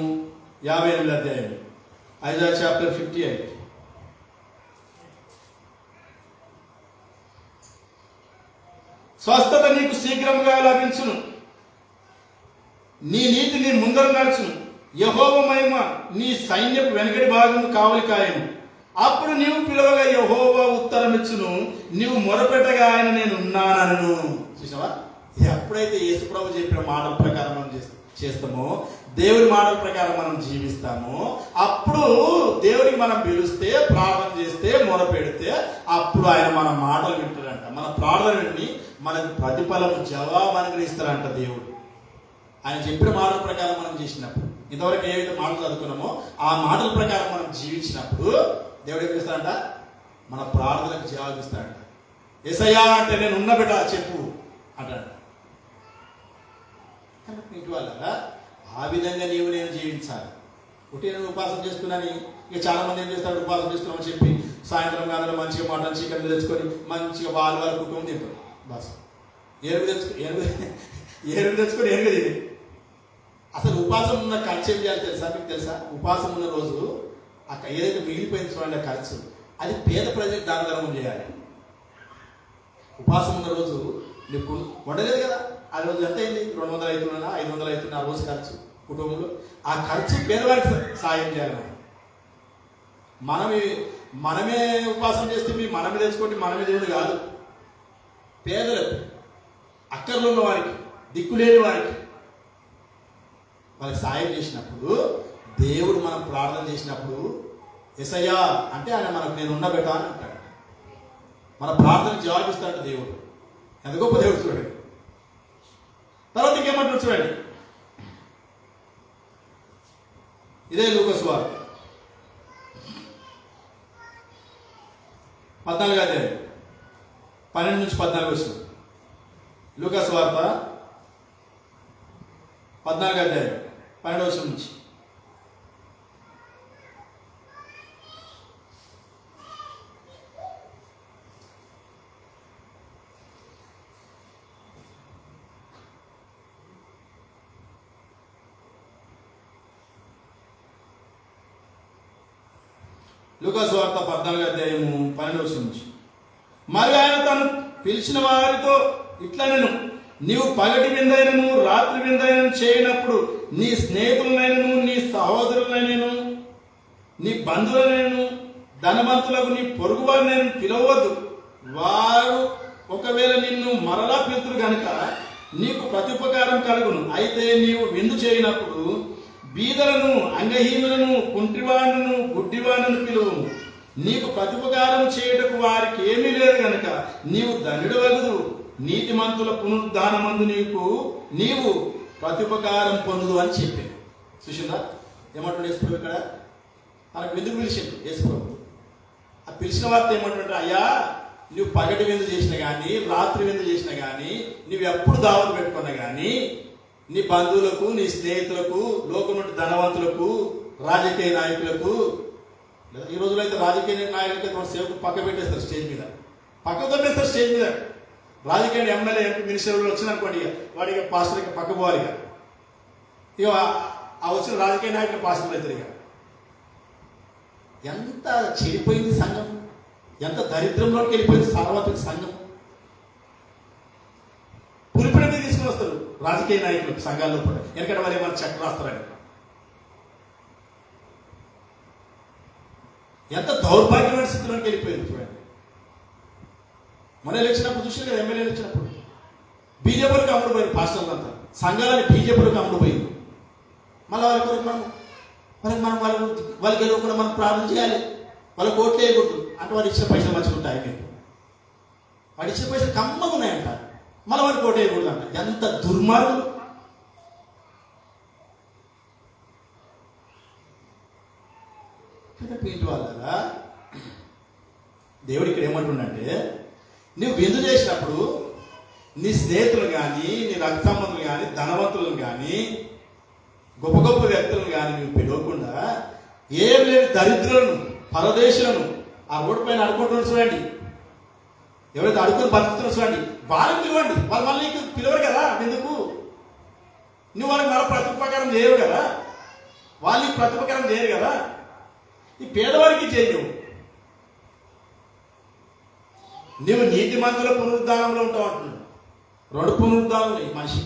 58వ అధ్యాయం, ఐజాయా చాప్టర్ 58. స్వస్థత నీకు శీఘ్రంగా లభించును, నీ నీతి నీ ముందర నడుచును,
యెహోవా మహిమ నీ సైన్యపు వెనకటి భాగం కావలి కాయను. అప్పుడు నీవు పిలవగా యెహోవా ఉత్తరమిచ్చును, నీవు మొరపెట్టగా ఆయన నేను ఉన్నానను.
చూసావా? ఎప్పుడైతే యేసుప్రభు చెప్పిన మాటల ప్రకారం మనం చేస్తామో, దేవుడి మాటల ప్రకారం మనం జీవిస్తామో, అప్పుడు దేవుడికి మనం పిలిస్తే, ప్రార్థన చేస్తే, మొర పెడితే, అప్పుడు ఆయన మన మాటలు వింటాడంట. మన ప్రార్థన విని మనకు ప్రతిఫలం జవాబు అనుగ్రహిస్తాడంట దేవుడు. ఆయన చెప్పిన మాటల ప్రకారం మనం చేసినప్పుడు, ఇంతవరకు ఏవైతే మాటలు చదువుకున్నామో ఆ మాటల ప్రకారం మనం జీవించినప్పుడు దేవుడు ఏం చేస్తాడంట? మన ప్రార్థనకు జవాబు ఇస్తాడంట. యేసయ్యా అంటే నేను ఉన్న బిడ్డ చెప్పు అంటాడు. ఇంటి వాళ్ళ ఆ విధంగా నీవు నేను జీవించాలి. ఒకటి నేను ఉపాసన చేస్తున్నాను. ఇక చాలా మంది ఏం చేస్తారు, ఉపాసన చేస్తున్నామని చెప్పి సాయంత్రం కాలంలో మంచిగా మటన్ చికెన్ తెచ్చుకొని మంచిగా వాళ్ళ కుటుంబం తింటారు. బస్ ఎరుగు తెచ్చుకొని ఎరుగు తిని. అసలు ఉపాసం ఉన్న ఖర్చు ఏం చేయాలి తెలుసా? మీకు తెలుసా? ఉపాసం ఉన్న రోజు అక్కడ ఏదైతే మిగిలిపోయింది చూడండి ఖర్చు, అది పేద ప్రజలకు దాన ధర్మం చేయాలి. ఉపాసం ఉన్న రోజు నీకు వండలేదు కదా, ఆ రోజు ఎంత అయింది? 200 అవుతున్నా 500 అవుతున్నా ఆ రోజు ఖర్చు కుటుంబంలో. ఆ ఖర్చు పేదవారికి సాయం చేయాలి. మనమే ఉపాసన చేస్తే మనమే తెచ్చుకోండి, మనమే దేవుడు కాదు. పేదలకు, అక్కర్లో ఉన్న వారికి, దిక్కులేని వారికి వాళ్ళకి సాయం చేసినప్పుడు, దేవుడు మనం ప్రార్థన చేసినప్పుడు యేసయ్యా అంటే ఆయన మనకు నేను ఉండబెట్ట అని అంటాడు. మన ప్రార్థనకు జవాబిస్తాడు దేవుడు. ఎంత గొప్ప దేవుడు చూడండి. తర్వాత ఇంకేమంటాడు చూడండి. ఇదే లూకా సువార్త 14వ అధ్యాయం 12 నుంచి 14 వస్తుంది. లూకా సువార్త 14వ అధ్యాయం 12వ వచనం నుంచి. లూకా సువార్త 14వ అధ్యాయము 12వ వచనం నుంచి. మరి ఆయన తను పిలిచిన వారితో ఇట్లా నేను, నీవు పగటి విందైనను రాత్రి విందైనను చేయనప్పుడు నీ స్నేహితులనైనను నీ సహోదరులనైనను నీ బంధువులనైనను ధనవంతులకు నీ పొరుగు వారినైనా పిలవద్దు. వారు ఒకవేళ నిన్ను మరలా పిలుతురు గనుక నీకు ప్రత్యుపకారం కలుగును. అయితే నీవు విందు చేయనప్పుడు బీదలను, అంగహీనులను, కుంటివాణను, గుడ్డివాణను పిలువు. నీకు ప్రతిపకారం చేయుటకు వారికి ఏమీ లేదు గనక నీవు ధనుడు వగదు. నీతిమంతుల పునరుద్ధానమందు నీవు ప్రతిపకారం పొందుదు అని చెప్పింది. చూసిందా ఏమంటాడు యేసుప్రభు ఇక్కడ? మనకు విందుకు పిలిచిండు యేసుప్రభు. ఆ పిలిచిన వార్త ఏమంటుంటే, అయ్యా నువ్వు పగటి విందు చేసినా కానీ, రాత్రి విందు చేసినా కానీ, నువ్వు ఎప్పుడు దావత్ పెట్టుకున్నా కానీ, నీ బంధువులకు, నీ స్నేహితులకు, లోకం ధనవంతులకు, రాజకీయ నాయకులకు, ఈ రోజులో అయితే రాజకీయ నాయకులకి మన సేవకు పక్క పెట్టేస్తారు, స్టేజ్ మీద పక్కకు తప్పేస్తారు. స్టేజ్ మీద రాజకీయ ఎమ్మెల్యే ఎంపీ మినిస్టర్లు వచ్చిందనుకోండి, వాడికి పాస్టర్ పక్క పోవాలి. ఇక ఆ వచ్చిన రాజకీయ నాయకులు పాస్టర్లు అవుతారు. ఇక ఎంత చెడిపోయింది సంఘం, ఎంత దరిద్రంలోకి వెళ్ళిపోయింది సార్వత్రిక సంఘం. పులిపిడి తీసుకుని వస్తారు రాజకీయ నాయకులు సంఘాల్లో కూడా. ఎందుకంటే వారు ఏమైనా చెక్ రాస్తారని. ఎంత దౌర్భాగ్యమైన స్థితిలోకి వెళ్ళిపోయింది చూడండి. మన ఎలక్షన్ అప్పుడు చూసారు కదా, ఎమ్మెల్యే ఎలక్షన్ అప్పుడు బీజేపీలకు అమ్ముడు పోయింది. పాస్టర్లు అంతా సంఘాలని బీజేపీలకు అమ్ముడు పోయింది. మళ్ళీ వాళ్ళ కొరకు మనం వాళ్ళకి గెలవకుండా మనం ప్రార్థన చేయాలి, వాళ్ళకి ఓట్లు వేయకూడదు అంటే వాడు ఇచ్చే పైసలు మంచిగా ఉంటాయి. మీకు వాడు ఇచ్చే పైసలు కమ్మగా ఉన్నాయంట, మళ్ళీ వాడికి ఓటు వేయకూడదు అంట. ఎంత దుర్మార్గులు. పీటి వాళ్ళరా, దేవుడు ఇక్కడ ఏమంటుండంటే, నువ్వు విందు చేసినప్పుడు నీ స్నేహితులు కానీ, నీ రక్త సంబంధులు కానీ, ధనవంతులను కానీ, గొప్ప గొప్ప వ్యక్తులను కానీ నువ్వు పిలవకుండా ఏం లేని దరిద్రులను, పరదేశులను ఆ రోడ్డు పైన అడుకుంటున్న చూడండి, ఎవరైతే అడుగుని బతుకుతున్న చూడండి, వాళ్ళని పిలవండి. వాళ్ళు మళ్ళీ నీకు పిలవరు కదా, ఎందుకు? నువ్వు వాళ్ళకి మరో ప్రతిపకారం చేయవు కదా, వాళ్ళు నీకు ప్రతిపకారం చేయరు కదా. ఈ పేదవారికి చేయవు. నువ్వు నీతిమంతుల పునరుద్ధానంలో ఉంటావు అంటున్నాడు. 2 పునరుద్ధానాలు ఈ మనిషి.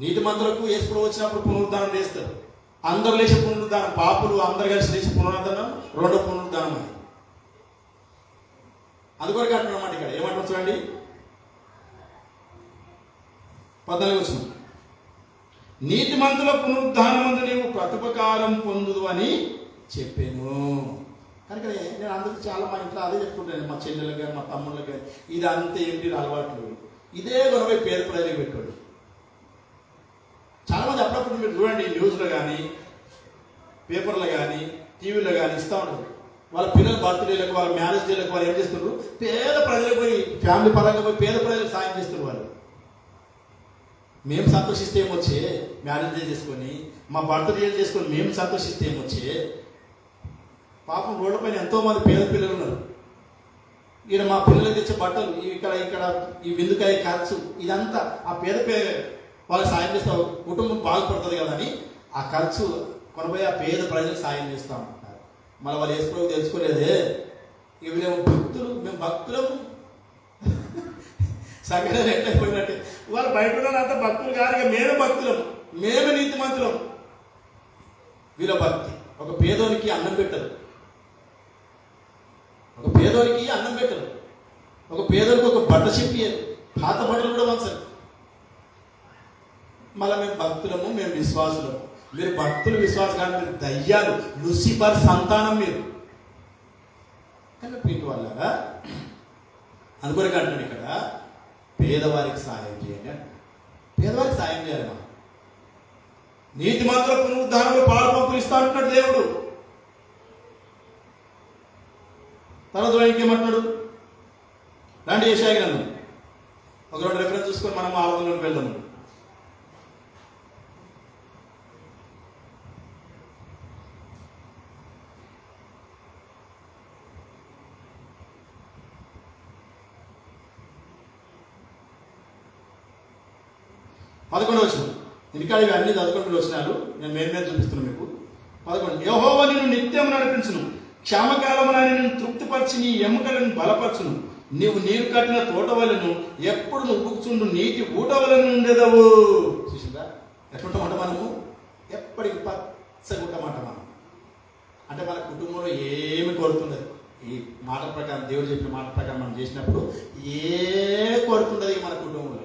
నీతిమంతులకు యేసుప్రభు వచ్చినప్పుడు పునరుద్ధానం చేస్తారు, అందరు లేచి పునరుద్ధానం, పాపులు అందరు కలిసి లేచి పునరుద్ధానం రెండో పునరుద్ధానం అని. అందుకొరకు అంటున్నమాట. ఇక్కడ ఏమంటారు చూడండి, 14 వచనం. నీతిమంతుల పునరుద్ధానమందు నీవు ప్రతిపకారం పొందుదు అని చెప్పాను. కనుక నేను అందరికీ చాలా మా ఇంట్లో అదే చెప్తుంటాను, మా చెల్లెలకు కానీ మా తమ్ముళ్ళకి కానీ, ఇది అంతే ఏంటి అలవాట్లు. ఇదే గొడవ పేద ప్రజలకు పెట్టాడు. చాలామంది అప్పుడప్పుడు మీరు చూడండి, న్యూస్లో కానీ పేపర్లో కానీ టీవీలో కానీ ఇస్తూ ఉంటారు. వాళ్ళ పిల్లల బర్త్డేలకు, వాళ్ళ మ్యారేజ్ డేలకు వాళ్ళు ఏం చేస్తున్నారు, పేద ప్రజలకు పోయి ఫ్యామిలీ పరంగా పోయి పేద ప్రజలకు సాయం చేస్తున్నారు. వాళ్ళు మేము సంతోషిస్తే ఏమొచ్చే, మ్యారేజ్ డే చేసుకొని మా బర్త్డే చేసుకొని మేము సంతోషిస్తే ఏమొచ్చే. పాపం రోడ్ల పైన ఎంతోమంది పేద పిల్లలు ఉన్నారు. ఈయన మా పిల్లలకు తెచ్చే బట్టలు, ఇక్కడ ఈ విందుకాయ ఖర్చు, ఇదంతా ఆ పేద వాళ్ళకి సాయం చేస్తా, కుటుంబం బాగుపడుతుంది కదా అని ఆ ఖర్చు కొనబోయి ఆ పేద ప్రజలకు సాయం చేస్తూ ఉంటున్నారు. మళ్ళీ వాళ్ళు వేసుకోవడం తెలుసుకోలేదే. ఇవిలేమో భక్తులు, మేము భక్తులము. సంఘటన ఎట్లయిపోయినట్టే, వాళ్ళు బయట అంతా భక్తులు కాదు, మేమే భక్తులము, మేమే నీతిమంతులం. వీళ్ళ భక్తి ఒక పేదోనికి అన్నం పెట్టరు, ఒక పేదోనికి అన్నం పెట్టరు, ఒక పేదోనికి ఒక బట్ట చెప్పియరు, పాత బట్టలు కూడా వంచరు. మళ్ళీ మేము భక్తులము, మేము విశ్వాసులము. మీరు భక్తులు విశ్వాసం కానీ మీరు దయ్యాలు, లూసిఫర్ సంతానం మీరు. కానీ పీటు వాళ్ళగా అనుకోరిక అంటాడు ఇక్కడ, పేదవారికి సాయం చేయండి అంట. పేదవారికి సాయం చేయాలి. మనం నీతిమంతుల పునరుద్ధానంలో పాలు పంపులు ఇస్తా అంటున్నాడు దేవుడు. తర్వాత ఇంకేమంటున్నాడు, రండి యెషయా గ్రంథం ఒక 2 రెఫరెన్స్ చూసుకొని మనం ఆలోచనలోకి వెళ్దాము. వచనం. ఇంకా ఇవి అన్ని చదువుకుంటూ వచ్చినారు, నేను మీద చూపిస్తున్నాను మీకు. 11. యెహోవా నిన్ను నిత్యం నడిపించును, క్షామకాలమున నిన్ను తృప్తిపరిచి నీ ఎముకలను బలపరచును. నీవు నీరు కట్టిన తోట వలెను, ఎప్పుడు నువ్వు ఉబ్బుకుచుండు నీటి ఊట వలెను ఉండేదవు. చూసిందా ఎట్లుంటామంట మనము, ఎప్పటికి పచ్చగుంటామంట మనం. అంటే మన కుటుంబంలో ఏమి కోరుతుంది, ఈ మాట ప్రకారం దేవుడు చెప్పిన మాట ప్రకారం మనం చేసినప్పుడు కోరుతుంది మన కుటుంబంలో.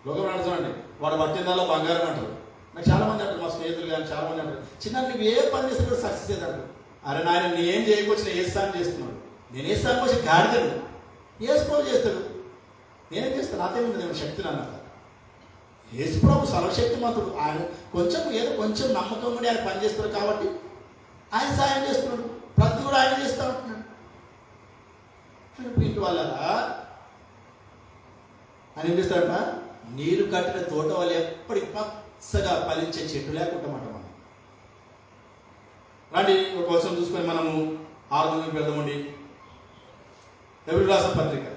లోకం నడుచుకోండి, వాడు పట్టిందాలో బంగారం అంటారు. నాకు చాలా మంది అంటారు, మా స్నేహితులు కానీ చాలా మంది అంటారు, చిన్న నువ్వు ఏ పని చేస్తే కూడా సక్సెస్ అవుతాడు. అరే నాయన నేనేం చేయకపోవచ్చు, నేను ఏ స్థానం చేస్తున్నాడు, నేను ఏ స్థానం వచ్చి గాడిదడు ఏసుకోవాలి చేస్తాడు, నేనేం చేస్తాను, నాకేముంది, నేను శక్తి అన్నారు. యేసుప్రభు సర్వశక్తి మంతుడు. ఆయన కొంచెం నమ్మకం ఉండి ఆయన పని చేస్తాడు కాబట్టి ఆయన సాయం చేస్తున్నాడు, ప్రతి కూడా ఆయన చేస్తూ ఉంటున్నాడు. ఇంటి వాళ్ళ ఆయన ఏం చేస్తాడట, నీరు కట్టిన తోట వాళ్ళు ఎప్పటికి పచ్చగా ఫలించే చెట్టు లేకుంటామంట. మనం రండి ఒక వచనం చూసుకొని మనము ఆరంభంలోకి వెళ్దామండి. హెబ్రీ రాసిన పత్రిక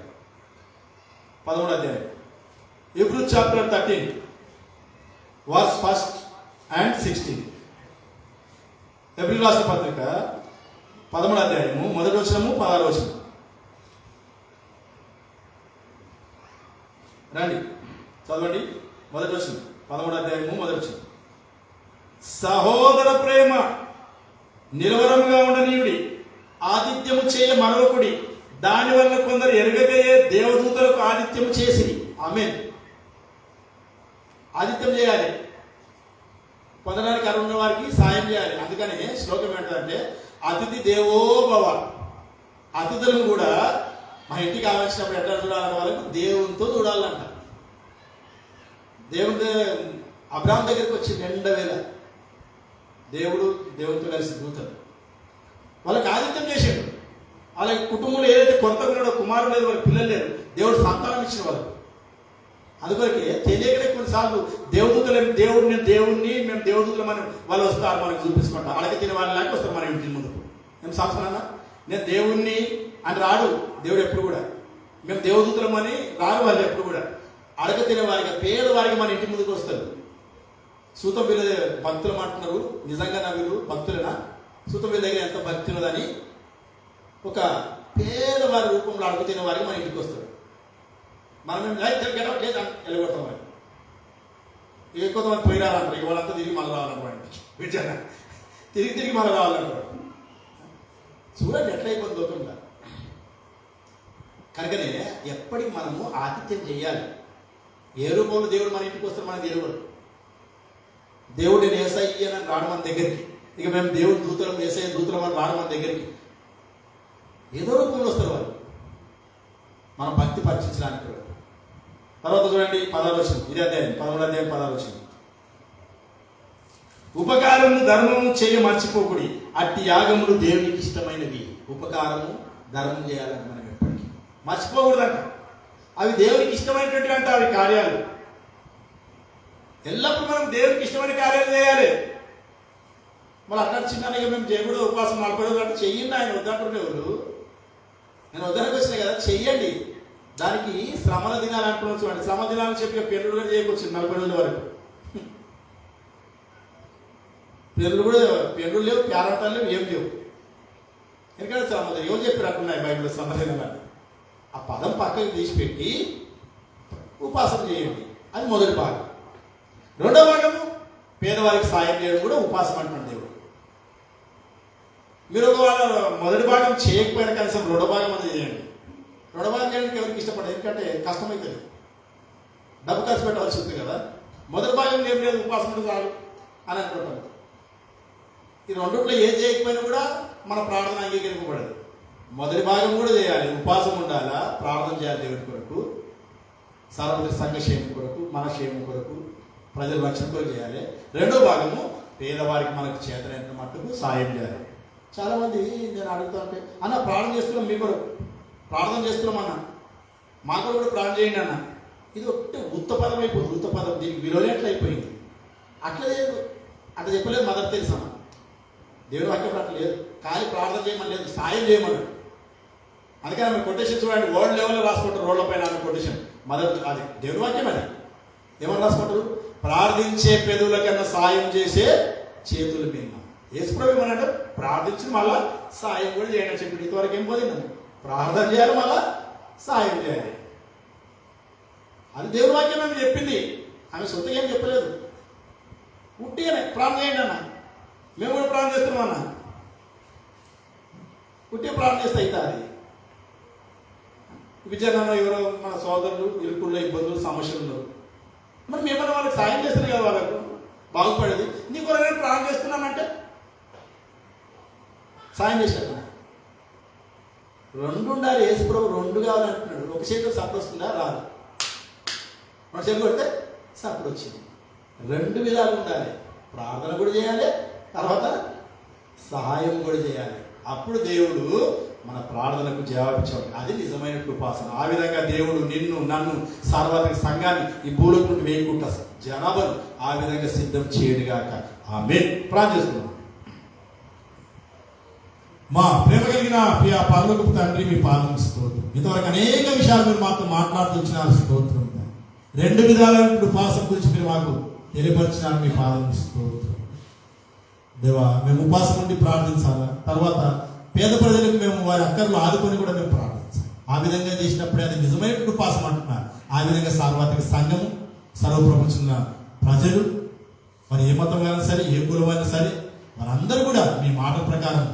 13వ అధ్యాయం, Hebrews chapter 13 verse 1 and 16. Hebrew రాసిన పత్రిక 13వ అధ్యాయము 1వ వచనము 16వ వచనం. రండి చదవండి. 1వ వచనం 13వ అధ్యాయము 1వ వచనం. సహోదర ప్రేమ నిరవరముగా ఉండనీయుడి, ఆతిథ్యము చేయ మరొకడి, దానివల్ల కొందరు ఎరగకయే దేవదూతలకు ఆతిథ్యము చేసి. ఆమేన్. ఆతిథ్యం చేయాలి, పొందడానికి అరుణ వారికి సాయం చేయాలి. అందుకని శ్లోకం ఏంటంటే, అతిథి దేవో భవ. అతిథులను కూడా మా ఇంటికి ఆలోచించినప్పుడు ఎట్లా చూడాలంటే, వాళ్ళకు దేవునితో చూడాలంట. దేవుని అబ్రాహాం దగ్గరికి వచ్చి 2,000 దేవునితో కలిసి దూతలు వాళ్ళకి ఆతిథ్యం చేశాడు. వాళ్ళకి కుటుంబంలో ఏదైతే కొత్తగా ఉన్నాడో, కుమారుడు లేదు, వాళ్ళకి పిల్లలు లేరు, దేవుడు సంతానం ఇచ్చిన వాళ్ళకి. అందుకొరకే తెలియకనే కొన్నిసార్లు దేవుడిని మేము దేవదూతలమని వాళ్ళు వస్తారు, మనకు చూపించుకుంటాం. వాళ్ళకి తినే వాళ్ళ లాంటి వస్తారు మన ఇంటి ముందుకు. మేము సంవత్సరాన నేను దేవుణ్ణి అని రాడు దేవుడు ఎప్పుడు కూడా. మేము దేవదూతలమని రారు వాళ్ళు ఎప్పుడు కూడా. అడగ తినే వారికి, పేదవారికి మన ఇంటి ముందుకు వస్తారు. సూతం వీళ్ళ భక్తులు అంటున్నారు, నిజంగా నా వీళ్ళు భక్తులేనా? సూతం వీళ్ళ దగ్గర ఎంత భక్తి ఉన్నదని ఒక పేదవారి రూపంలో అడుగు తినే వారికి మన ఇంటికి వస్తారు. మనం వెళ్ళగొడతాం. ఇక కొంతమంది పోయినారంటారు, ఇక వాళ్ళంతా తిరిగి మళ్ళీ రావాలనుకోండి, విజయంగా తిరిగి మళ్ళీ రావాలనుకోండి. చూడండి ఎట్లా అయిపోతుంది లోకంగా. కనుకనే ఎప్పటికి మనము ఆతిథ్యం చేయాలి. ఏ రూపంలో దేవుడు మన ఇంటికి వస్తారు మనకు తెలియదు. దేవుడు నేను ఏసై అని రాడు మన దగ్గరికి. ఇక మేము దేవుడు దూతలం ఏసై దూతలం అని రాడు మన దగ్గరికి. ఏదో రూపంలో వస్తారు వాళ్ళు మనం భక్తి పరీక్షించడానికి. తర్వాత చూడండి 16వ వచనం, ఇదే అధ్యాయం 11వ అధ్యాయం 16వ వచనం.
ఉపకారము ధర్మము చేయ మర్చిపోకుడి,
అట్టి యాగములు దేవునికి ఇష్టమైనవి. ఉపకారము ధర్మం చేయాలని మనం ఎప్పటికీ
మర్చిపోకూడదంట. అవి దేవునికి ఇష్టమైనటువంటి అంటే అవి కార్యాలు. ఎల్లప్పుడూ మనం దేవునికి ఇష్టమైన కార్యాలు చేయాలి.
మరి అక్కడ చిన్నగా మేము దేవుడు ఉపవాసం 40 రోజులు అంటే చెయ్యండి, ఆయన వద్దంటుండే వాళ్ళు. నేను వద్దనకు వచ్చినాయి కదా, చెయ్యండి. దానికి శ్రమల దినాలు అంటున్నాను చూడండి. శ్రమ దినాలు చెప్పి పెళ్ళుడు కూడా చేయకొచ్చింది 40 రోజుల వరకు. పెళ్ళుడు లేవు, ప్యారంటాలు లేవు, ఏం లేవు. ఎందుకంటే శ్రమ ఏం చెప్పారు అంటున్నాయి బైబిల్లో శ్రమ దినాలు. ఆ పదం పక్కకి తీసిపెట్టి ఉపాసన చేయండి, అది మొదటి భాగం. రెండో భాగము పేదవారికి సాయం చేయడం కూడా ఉపాసన అంటున్నాడు దేవుడు. మీరు ఒకవేళ మొదటి భాగం చేయకపోయినా కనీసం రెండో భాగం అనేది చేయండి. రెండో భాగం చేయడానికి ఎవరికి ఇష్టపడదు, ఎందుకంటే కష్టమవుతుంది, డబ్బు ఖర్చు పెట్టవలసి ఉంది కదా. మొదటి భాగం ఏం లేదు, ఉపాసన చాలు అని అనుకుంటారు. ఈ రెండుట్లో ఏం చేయకపోయినా కూడా మన ప్రార్థన అంగీకరింపబడదు. మొదటి భాగం కూడా చేయాలి, ఉపాసం ఉండాలా, ప్రార్థన చేయాలి దేవుడి కొరకు, సార్వత్రిక సంఘ క్షేమం కొరకు, మన క్షేమం కొరకు, ప్రజల రక్షణ కొరకు చేయాలి. రెండో భాగము పేదవారికి మనకు చేతనైన మట్టుకు సాయం చేయాలి. చాలామంది నేను అడుగుతా ఉంటే, అన్న ప్రార్థన చేస్తున్నాం, మీ కొరకు ప్రార్థన చేస్తున్నాం అన్న, మా కొరకు కూడా ప్రార్థన చేయండి అన్న. ఇది ఒకటి ఉత్త పదం అయిపోతుంది, ఉత్త పదం. దీనికి విలువలేట్లు అయిపోయింది. అట్లా లేదు, అట్లా చెప్పలేదు మదర్ తెలుసా. దేవుడు వాక్యం అట్లా లేదు, ఖాళీ ప్రార్థన చేయమని లేదు, సాయం చేయమన్నాడు. అందుకని ఆమె కొటేషన్ చూడండి, వరల్డ్ లెవెల్లో రాసుకుంటారు రోడ్ల పైన. ఆమె కొటేషన్ మదర్, అది దేవుడి వాక్యం. అది ఏమని రాసుకుంటారు, ప్రార్థించే పెదవుల కన్నా సాయం చేసే చేతులు మీద. యేసుప్రభు ఏమన్నాడు, ప్రార్థించి మళ్ళా సాయం కూడా చేయండి చెప్పి. ఇంతవరకు ఏం పోయిందండి, ప్రార్థన చేయాలి మళ్ళా సాయం చేయాలి. అది దేవుడి వాక్యం ఆమె చెప్పింది, ఆమె సొంతగా ఏం చెప్పలేదు. ఉట్టిగానే ప్రార్థన చేయండి అన్న, మేము కూడా ప్రార్థన చేస్తున్నాం అన్న. ఉట్టిగా ప్రార్థన చేస్తే అయితే అది విజయనగరంలో ఎవరో మన సోదరులు ఇరుకుల్లో ఇబ్బందులు సమస్యలు ఉన్నారు, మరి మేమన్నా వాళ్ళకి సాయం చేస్తున్నాం కదా, వాళ్ళకు బాగుపడేది. నీ కొరకు ప్రార్థన చేస్తున్నానంటే సాయం చేశాడు. రెండు ఉండాలి, యేసుప్రభు రెండు కావాలంటున్నాడు. ఒక చేతిలో సప్పుడు వస్తుందా, రాదు. మన చేతిలో కొడితే సప్పుడు వచ్చింది. రెండు విధాలు ఉండాలి, ప్రార్థన కూడా చేయాలి, తర్వాత సహాయం కూడా చేయాలి. అప్పుడు దేవుడు మన ప్రార్థనకు జవాబిచ్చాడు. అది నిజమైన ఉపాసన. ఆ విధంగా దేవుడు నిన్ను, నన్ను, సార్వత్రిక సంఘాన్ని ఈ భూలోకి నుండి వేయకుండా జనాభాను ఆ విధంగా సిద్ధం చేయడుగాక. ఆమేన్. ప్రార్థన చేస్తున్నాం.
మా ప్రేమ కలిగిన ప్రియ పరలోకపు తండ్రి, మీ పాదం స్తోత్రం. ఇంతవరకు అనేక విషయాలు మీరు మాతో మాట్లాడుతూ వచ్చినారు, స్తోత్రం. రెండు విధాలైన ఉపాసన గురించి మీరు మాకు తెలియపరిచినారు, మీ పాదం స్తోత్రం. దేవా, మేము ఉపాసం ఉండి ప్రార్థించాలా, తర్వాత పేద ప్రజలకు మేము వారి అక్కర్లు ఆదుకొని కూడా మేము ప్రార్థించాలి. ఆ విధంగా చేసినప్పుడే అది నిజమైన ఉపాసం అంటున్నారు. ఆ విధంగా సార్వత్రిక సంఘము, సర్వప్రపంచంలో ప్రజలు, మరి ఏ మతమైనా సరే, ఏ కులమైనా సరే, వారందరూ కూడా మీ మాట ప్రకారం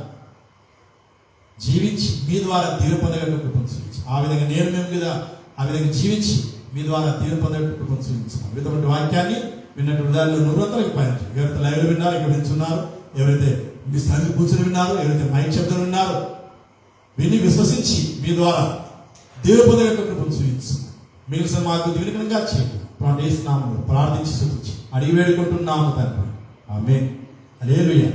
జీవించి మీ ద్వారా దీవెన పొందగలిగిన కృపను చూపించి, ఆ విధంగా నేను మేము మీద ఆ విధంగా జీవించి మీ ద్వారా దీవెన పొందగలిగిన కృపను చూపించాం. ఇటువంటి వాక్యాన్ని విన్నట్టు హృదయాల్లో నూరంతలకు పయనించి, ఎవరైతే లైవ్లు విన్నారో, ఇక్కడ వింటున్నారు, ఎవరైతే మీ సంగతి కూర్చొని విన్నారో, ఎవరైతే మైక్ శబ్దం విన్నారో, విని విశ్వసించి మీ ద్వారా దీవెన పొందగలిగిన కృపను చూపించాం. మిగిలిన మాకు దీవెనకరంగా చేయండి. ప్రార్థిస్తున్నాము, ప్రార్థించి చూపించి అడిగి వేడుకుంటున్నాము తండ్రి. ఆమేన్. హల్లెలూయా.